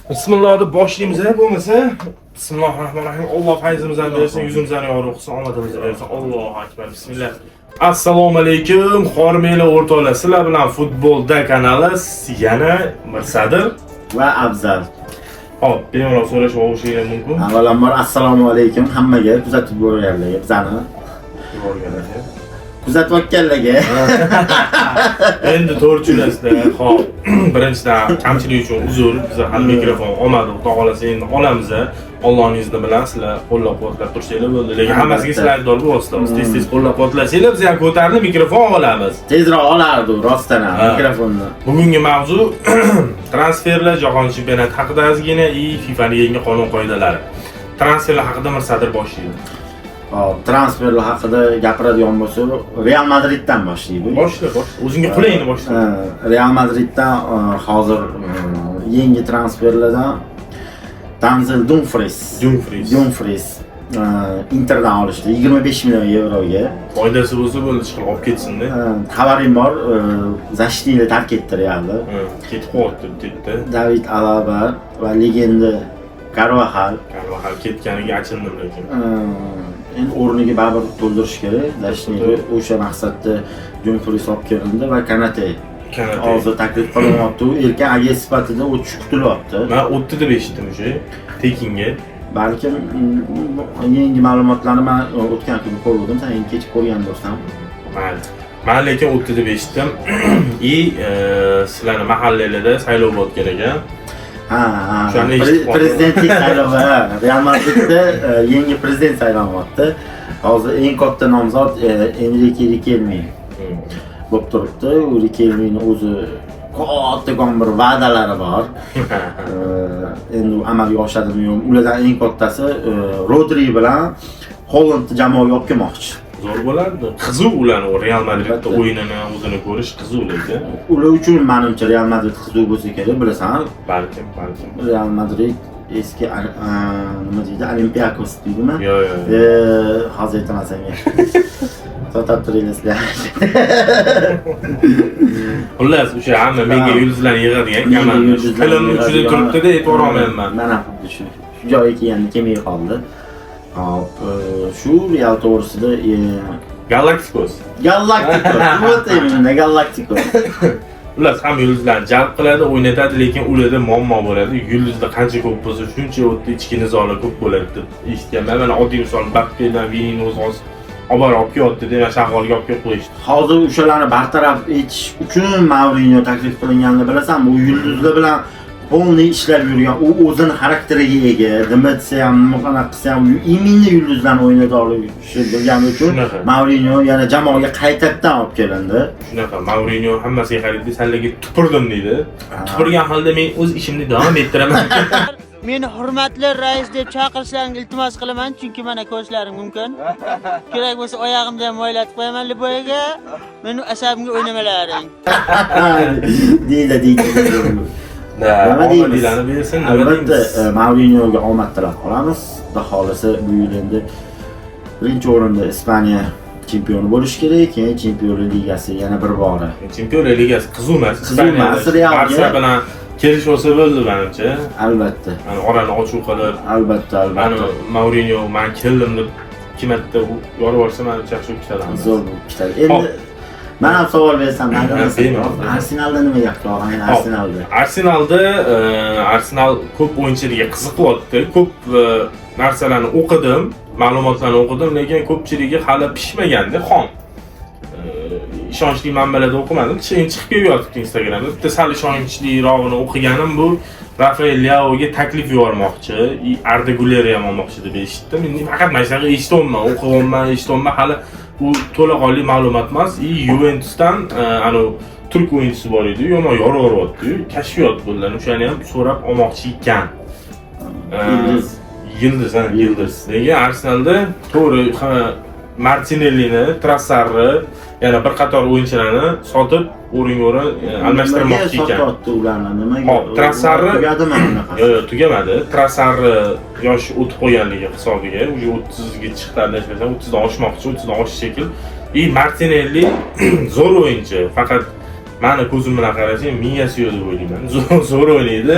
Bismillah deb boshlaymiz bo'lmasa. Bismillahirrohmanirrohim. Alloh fayzimizdan bersin, yuzimizdan yorug' qilsin, omadimizni bersin. Allohu akbar. Bismillah. Assalomu alaykum, xormeli o'rtoqlar. Sizlar bilan Futbolda kanali yana Mirsadir va Afzal. Hop, bemalol so'rash o'xshaydi mumkin. Avvalambor assalomu alaykum hammaga, kuzatib borganlarga, bizani kuzatayotganlarga. Endi to'g'richilasizda, hop, birinchidan kamchilik uchun uzr, biz hali mikrofon olmadik, xudo xolasa endi olamiz. Allohning izni bilan sizlar qo'llab-quvvatlab tursanglar bo'ldi. Lekin hammasiga sizlar aybdor bo'lasizlar. Tez-tez qo'llab-quvvatlasanglar, biz ham ko'tarilib mikrofon olamiz. Tezroq olardi rostdan ham mikrofonni. Bugungi mavzu transferlar, jahon chempionati haqida ozgina FIFAning yangi qonun-qoidalari. Transferlar haqida Mirsadir boshlaydi. Hop, transferlar haqida gapiradigan bo'lsa, Real Madriddan boshlaydi. Boshla. O'zingga qulayini boshla. Real Madriddan hozir yangi transferlardan Denzel Dumfries Interdan olishdi 25 million yevroga. Foydasi bo'lsa bo'ldi, chiqib olib ketsin-da. Xabarim bor, Zashtini tark etdi Realni. Ketib qoldi debdi. David Alaba va legenda Carvajal ketganiga achindim lekin. Endi o'rniga baribir to'ldirish kerak. Zashtini o'sha maqsadda Dumfries olib kelindi va Kanate hozir taklif qilinyapti. Erkin agent sifatida o'tish kutilyapti. Men o'tdi deb eshitdim o'sha Tekinga. Balkim yangi ma'lumotlarni men o'tgan kuni ko'rdim, sen endi kech ko'rgan bo'lsam. Mayli. Men lekin o'tdi deb eshitdim. Sizlarning mahallalarda saylov o'tgan ekan. Prezidentlik saylovi Real Madridda yangi prezident saylanmoqda. Hozir eng katta nomzod Enrique Riquelme bo'lib turibdi. U Riquelmening o'zi kattakon bir va'dalari bor. Endi amalga oshadimi yo'q. Ulardan eng kattasi Rodri bilan Hollandni jamoaga olib kelmoqchi. Zo'r bo'lardi. Qiziq ularning Real Madridda o'yinini o'zini ko'rish qiziq lekin. Ular uchun menimcha Real Madrid qiziq bo'lsa kerak, bilasan? Balkim. Real Madrid eski nima deydi? Olympiakos deydimi? Yo'q. Hozir aytaman senga. To'xtab turinglar. Xullas, o'sha hamma menga yulduzlarni yig'adigan komanda. Filmning ichida turibdi-da, e'tibor olmayman. Mana xuddi shu joyga kelganda kelmay qoldi. Hop, shu Real to'g'risida Galacticos. O'taymi, Galacticos. Ular ham yulduzlarni jalb qiladi, o'ynatadi, lekin ularda muammo bo'ladi. Yulduzlar qancha ko'p bo'lsa, shuncha o'tda ichki nizolar ko'p bo'ladi deb eshitganman. Mana oddiy misol Mbappédan Vinicius olib kelyapti-da, mana shaholga olib kelib qo'yishdi. Hozir o'shalarni bartaraf etish uchun Mourinho taklif qilinganini bilasanmi? U yulduzlar bilan polni ishlab yurgan, u o'zini xarakteriga ega. Nima desa ham, nima qilsa ham imminni yulduzlarni o'ynata olishi bilgani uchun Mourinho yana jamoaga qaytadan olib kelindi. Shunaqa, Mourinho hammasiga qaraydi, senlarga tupurdim deydi. Tupurgan holda men o'z ishimni davom ettiraman. Meni hurmatli rais deb chaqirsang iltimos qilaman, chunki mana ko'zlarim mumkin. Kerak bo'lsa oyog'imni ham moylatib qo'yaman liboyaga. Meni asabimga o'ynamalaring. deydi. Nima deymiz? Albatta, Mourinhoga omad tilab qolamiz. Xudo xolasa bu yil endi birinchi o'rinda Ispaniya chempioni bo'lish kerak, keyin Chempionlar Ligasi yana bir bora. Chempionlar Ligasi qiziq emas. Barsa bilan kelish olsa bo'ldi menimcha. Albatta. Mana orani ochuv qilib, albatta. Mourinho men keldim deb kimatda yorvorsa menimcha shu ketadi. Zo'r bo'lib ketadi. Endi men ham savol bersam, Arsenalda nima gap qilgan? Arsenal ko'p o'yinchilarga qiziqyapti. Ko'p narsalarni o'qidim, ma'lumotlarni o'qidim, lekin ko'pchiligi hali pishmaganda, xom. Ishonchli manbalarda o'qimadim. Keyin chiqib kelyapti Instagramda. Bitta sal ishonchliroqni o'qiganim bu Rafael Leao'ga taklif yubormoqchi, Arda Gülerni ham olmoqchi deb eshitdim. Endi faqat mana shunaqa eshitdim, o'qidim, hali bu to'laqonli ma'lumot emas. Juventusdan turk o'yinchisi bor edi, yomon yoraveryapti. Kashfiyot bo'ldi. O'shani ham so'rab olmoqchi ekan. Yıldız. Lekin Arsenalda to'g'ri Martinellini, Trossardni, yana bir qator o'yinchilarni sotib, o'rin-o'rin almashtirmoqchi ekan. Sotdi ularni nimaga? Hop, Trossardni tugadimi bunaqa? Yo'q, tugamadi. Trossardni yoshi o'tib qo'yganligi hisobiga, uje 30 ga chiqdi adashmasam, 30 dan oshmoqchi, 30 dan oshish shekil. Martinelli zo'r o'yinchi, faqat meni ko'zim bilan qarasang, miyasi yo'q deb o'ylayman. Zo'r o'ynaydi.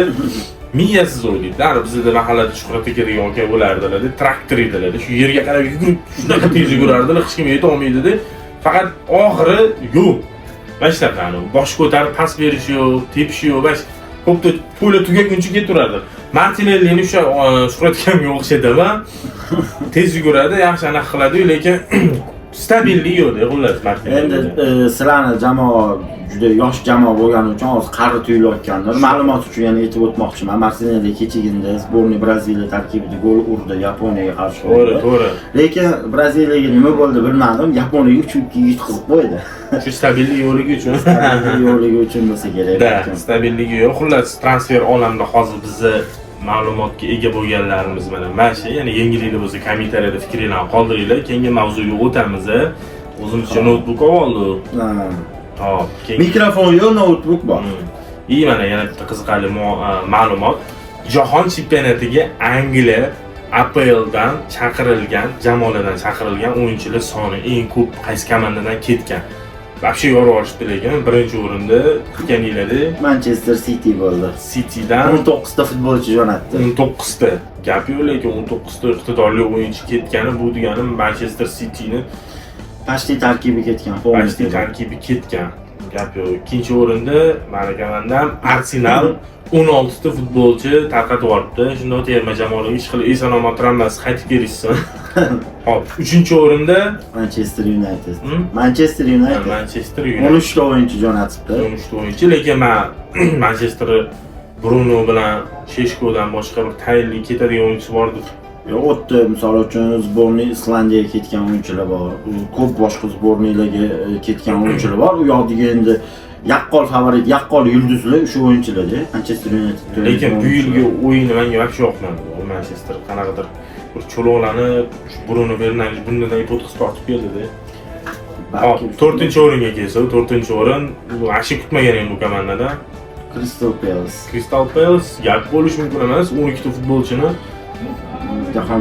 miyasiz o'ylaydi. Bizda mahallada Shuhrat aka degan aka bo'lardilar, traktor edilar. Shu yerga qarab yugurib, shunaqa tez yugurardilar, hech kim yeta olmaydi. Faqat oxiri yo'q. Mana shunaqani bosh ko'tarib pas berish yo'q, tepish yo'q. Bas ko'pda puli tugaguncha ketaveradi. Martinellini o'sha Shuhrat akamga o'xshaydi va tez yuguradi, yaxshi aniq qiladi, lekin stabillik yo'q, xullas Martinelli. Endi sizlarni jamoa juda yosh jamoa bo'lgani uchun hozir qari tuyulayotgandir. Ma'lumot uchun yana aytib o'tmoqchiman. Martinelli kechagina sborniy Braziliya tarkibida gol urdi, Yaponiyaga qarshi. To'g'ri. Lekin Braziliyaga nima bo'ldi bilmadim, Yaponiyaga 3-2 yutqizib qo'ydi. Shu stabillik yo'qligi uchun. Yo'qligi uchun bo'lsa kerak. Da, stabililligi yo'q. Xullas transfer olamida hozir bizni ma'lumotga ega bo'lganlarimiz mana shu, ya'ni yangiliklar bo'lsa kommentariyada fikringizni qoldiringlar. Keyingi mavzuga o'tamiz. O'zimizcha notebook oldik. Hop, mikrofon yo'q, notebook bor. Mana yana bitta qiziqarli ma'lumot. Jahon chempionatiga Angliya APLdan chaqirilgan, jamoalardan chaqirilgan o'yinchilar soni eng ko'p qaysi komandadan ketgan. Vobshe yorib olishdi, lekin birinchi o'rinda kutganinglarda Manchester City bo'ldi. Citydan 19 ta futbolchi jo'natdi. 19 ta. Gap yo'q, lekin 19 ta iqtidorli o'yinchi ketgani bu degani Manchester Cityni Pashti tarkibi ketgan. Pashti tarkibi ketgan. Gap yo'q. Ikkinchi o'rinda Markamandam Arsenal 16 ta futbolchi tarqatib yuboribdi. Shunda terma jamoalarga ish qilib eson-omon tramvasi qaytib kelishsin. Hop, 3-o'rinda Manchester United. Manchester United 13 ta o'yinchi jo'natibdi. 13 ta o'yinchi, lekin men Manchester Bruno bilan Sheshkodan boshqa bir tayinli ketadigan o'yinchi bor deb o'tdi. Misol uchun sborniy Islandiyaga ketgan o'yinchilar bor. Ko'p boshqa sborniylarga ketgan o'yinchilar bor. U yoqdagi endi yaqqol favorit, yaqqol yulduzlar o'sha o'yinchilarda Manchester United. Lekin bu yilgi o'yini menga vobshe yoqmadi. Manchester qanaqadir bir cho'loqlanib, Bruno Fernandes bundan o'tkazib tortib keldi-da. Hop, 4-o'ringa kelsa, 4-o'rin yaxshi kutmagan endi bu komandada. Crystal Palace. Crystal Palace gap bo'lishi mumkin emas. 12 ta futbolchini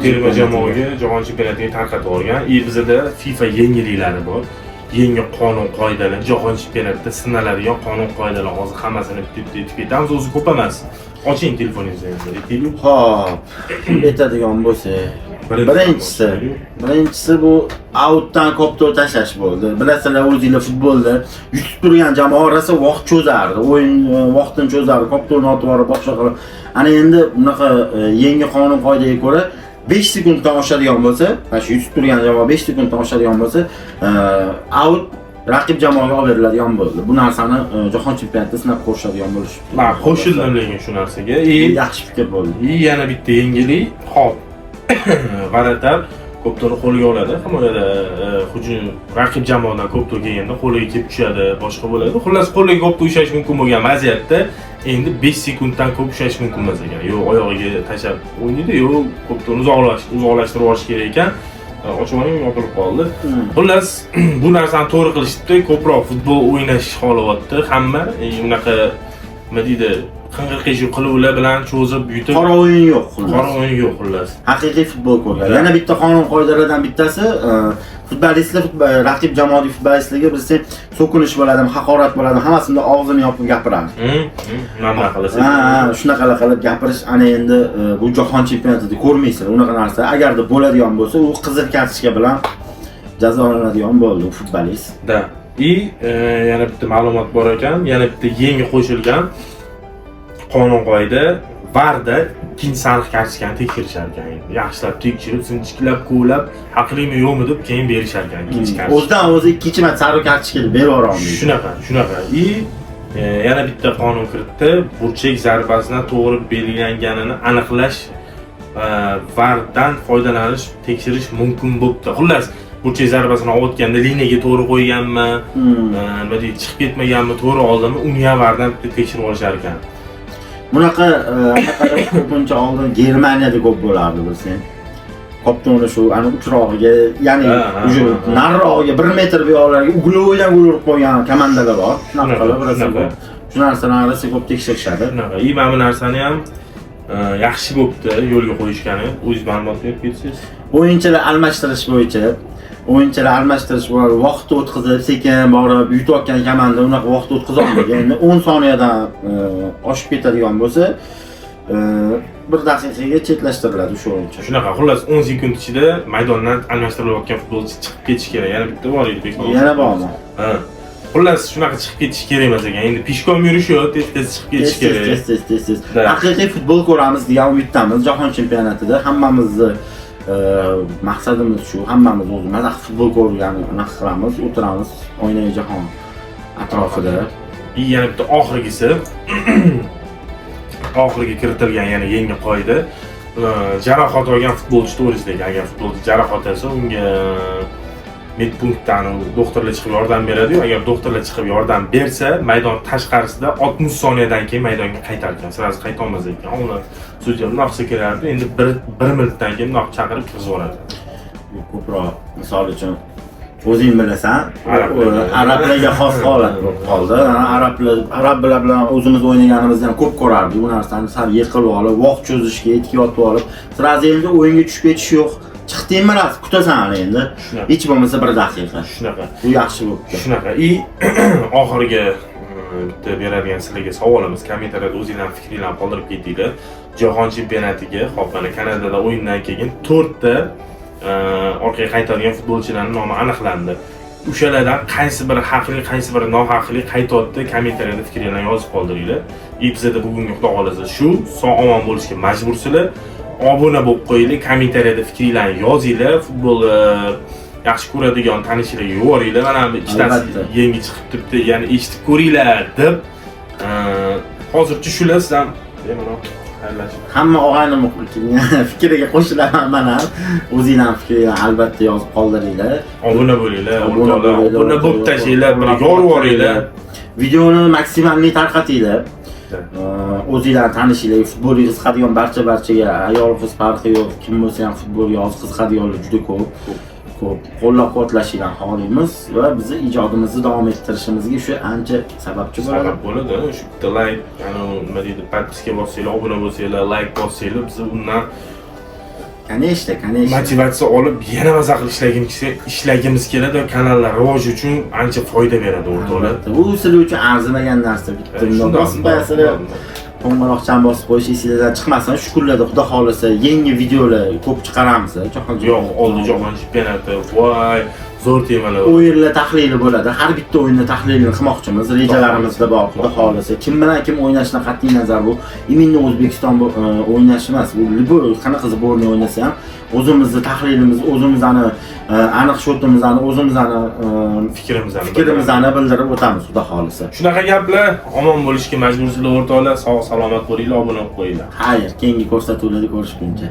terma jamoaga, jahon chempionatiga tarqatib olgan. Bizda FIFA yengiliklari bor. Yangi qonun qoidalar, jahon chempionatida sinaladigan qonun qoidalar hozir hammasini bitib ketamiz, o'zi ko'p emas. Oching telefoningizni, aytaylik. Hop, aytadigan bo'lsak, birinchisi bu outdan ko'p to'p tashlash bo'ldi. Bilasizlar, o'zingizlar futbolda yutib turgan jamoa rosa vaqt cho'zardi, o'yin vaqtini cho'zardi, ko'p to'pni otib borib boshqa qilib. Ana endi bunaqa yangi qonun qoidaga ko'ra 5 sekunddan oshadigan bo'lsa, mana shu yutib turgan jamoa 5 sekunddan oshadigan bo'lsa, out raqib jamoaga olib beriladigan bo'ldi. Bu narsani jahon chempionatida sinab ko'rishadigan bo'lish. Men qo'shildim lekin shu narsaga. Yaxshi fikr bo'ldi. Yana bitta yangilik, hop. G'alatar ko'p to'g'ri qo'lga oladi. Himoyada hujum raqib jamoadan ko'p to'g'ri kelganda qo'liga kelib tushadi, boshqa bo'ladi. Xullas qo'liga ko'p ushlash mumkin bo'lgan vaziyatda endi 5 sekunddan ko'p ushlash mumkin emas ekan. Yo'q, oyog'iga tashab o'ynaydi, yo'q, ko'p to'g'ri uzoqlashtirib olish kerak ekan. Ochmaning yopilib qoldi. Xullas, bu narsani to'g'ri qilishdi, ko'proq futbol o'ynash xohlayapti hamma. Unaqa nima deydi, qing'ir-qiyshiq qiluvlar bilan cho'zib yutib. Qora o'yin yo'q, xullas. Qora o'yin yo'q, xullas. Haqiqiy futbol ko'rgan. Yana bitta qonun qoidalardan bittasi, futbolistlar, raqib jamoadagi futbolistlarga bilsa, so'kinish bo'ladimi, haqorat bo'ladimi, hammasini og'zini yopib gapiradi. Nima qilasiz? Shunaqa qilib gapirish ana endi bu jahon chempionatida ko'rmaysizlar. Unaqa narsa agarda bo'ladigan bo'lsa, u qizil kartochka bilan jazolanadigan bo'ldi futbolist. Da. Yana bitta ma'lumot bor ekan, yana bitta yangi qo'shilgan qonun qoida VARda ikkinchi sariq kartochkani tekshirishar ekan. Yaxshilab tekshirib, sinchiklab, ko'lab, haqlimi yo'qmi deb keyin berishar ekan ikkinchi kartochka. O'zidan o'zi ikkinchi marta sariq kartochkani berib olmaydi. Shunaqa. Yana bitta qonun kiritdi. Burchak zarbasidan to'g'ri belgilanganini aniqlash VARdan foydalanish, tekshirish mumkin bo'ldi. Xullas, burchak zarbasini o'tganda liniyaga to'g'ri qo'yganmi, nima deydi, chiqib ketmaganmi, to'g'ri oldimi, uni ham VARdan tekshirib olishar ekan. Bunaqa ko'pincha oldin Germaniyada ko'p bo'lardi bilsang. Koptoni shu ana uchrog'iga, ya'ni nariroqga 1 metr buyoqlarga uglovdan gol urib qo'ygan komandalar bor. Shunaqa qilib rosa. Shu narsani rosa ko'p tekshirishadi. Shunaqa. Mana bu narsani ham yaxshi bo'pti yo'lga qo'yishgani. O'zingiz ma'lumot berib ketsangiz. O'yinchilar almashtirish bo'yicha vaqt o'tkazib, sekin borib yutayotgan komanda unaqa vaqt o'tkaza olmagan. Endi 10 soniyadan oshib ketadigan bo'lsa, 1 daqiqaga chetlashtiriladi o'sha o'yinchi. Shunaqa, xullas 10 sekund ichida maydondan almashtirilayotgan futbolchi chiqib ketishi kerak. Yana bitta bor edi bekor. Yana bormi? Ha. Xullas shunaqa chiqib ketish kerak emas ekan. Endi peshkom yurishi tez chiqib ketish kerak. Tez. Haqiqiy futbol ko'ramiz degan umiddamiz. Jahon chempionatida hammamizni maqsadimiz shu. Hammamiz o'zimiz futbol ko'rgani anaqa qilamiz, o'tiramiz, o'ynay jahon atrofida. Yana bitta oxirgisi oxirgi kiritilgan yana yangi qoida jarohat olgan futbolchi to'g'risidagi. Agar futbolchi jarohat olsa, unga medpunktdan doktorlar chiqib yordam beradi. Agar doktorlar chiqib yordam bersa, maydon tashqarisida 60 soniyadan keyin maydonga qaytar ekan. Siz qayta olmas ekan. Uni sudya bunaqa qilsa kelardi. Endi 1 minutdan keyin bunaqa chaqirib kirgizib yuboradi. Ko'proq misol uchun o'zing bilasan, arablarga xos holat bo'lib qoldi. Arablar bilan o'zimiz o'ynaganimizdan ko'p ko'rardik. Bu narsani sal yiqilib olib, vaqt cho'zishga ehtiyot olib, sirazi endi o'yinga tushib ketish yo'q. Chiqdingmi ras, kutasan endi. Hech bo'lmasa 1 daqiqa. Shunaqa. Bu yaxshi bo'pti. Shunaqa. Oxirgi bitta beradigan sizlarga savolimiz, kommentariyada o'zingizlarning fikringizni qoldirib ketinglar. Jahon chempionatiga, hop mana Kanadada o'yindan keyin 4 ta orqaga qaytadigan futbolchilarning nomi aniqlandi. O'shalardan qaysi biri haqli, qaysi biri nohaqli qaytayotdi, kommentariyada fikringizni yozib qoldiringlar. Bizda bugungi xudo xolasa shu, sog' omon bo'lishga majbursizlar. Obuna bo'lib qo'yinglar, kommentariyada fikringizni yozinglar. Futbol yaxshi ko'radigan tanishlarga yuboringlar. Mana ikkitasi yangi chiqib turibdi, ya'ni eshitib ko'ringlar deb. Hozircha shular sizdan bemalol hamma og'ayni fikriga qo'shilaman mana. O'zingizning fikringizni albatta yozib qoldiringlar. Obuna bo'linglar, obuna bo'lib tashinglar, bir yorib yuboringlar. Videoni maksimalni tarqatinglar. O'zingizlar tanishinglar, futbolga qiziqadigan barchaga ayol qiz farqi yo'q, kim bo'lsa ham futbolga qiziqadiganlar juda ko'p. Qo'llab-quvvatlashinglarni xohlaymiz va bizni ijodimizni davom ettirishimizga shu ancha sababchi bo'ladi. Shu bitta like, nima deydi, podpiska bosinglar, obuna bo'lsanglar, like bossanglar, biz undan Конечно. Motivatsiya olib yana maza qilib ishlagimiz keladi va kanallar rivoji uchun ancha foyda beradi o'rtoqlar. Bu sizlar uchun arzimagan narsa. Bitta bosib qo'yasizlar. Qo'ng'iroqchan bosib qo'yish esingizdan chiqmasin. Shu kunlarda xudo xolasa yangi videolar ko'p chiqaramiz. Yo'q, oldi jahon chempionati. Voy, zo'r temalar. O'yinlar tahlili bo'ladi. Har bitta o'yinni tahlilini qilmoqchimiz. Rejalarimizda bor, xudo xolasa. Kim bilan kim o'ynashdan qat'iy nazar bu. Imminni O'zbekiston o'ynash emas. Bu qanaqa sborni o'ynasa ham o'zimizni tahlilimiz, o'zimizni aniq shotimizni, o'zimizni fikrimizni bildirib o'tamiz, xudo xolasa. Shunaqa gaplar, omon bo'lishga majbursizlar o'rtoqlar. Sog' salomat bo'linglar, obuna bo'lib qo'yinglar. Xayr, keyingi ko'rsatuvlarda ko'rishguncha.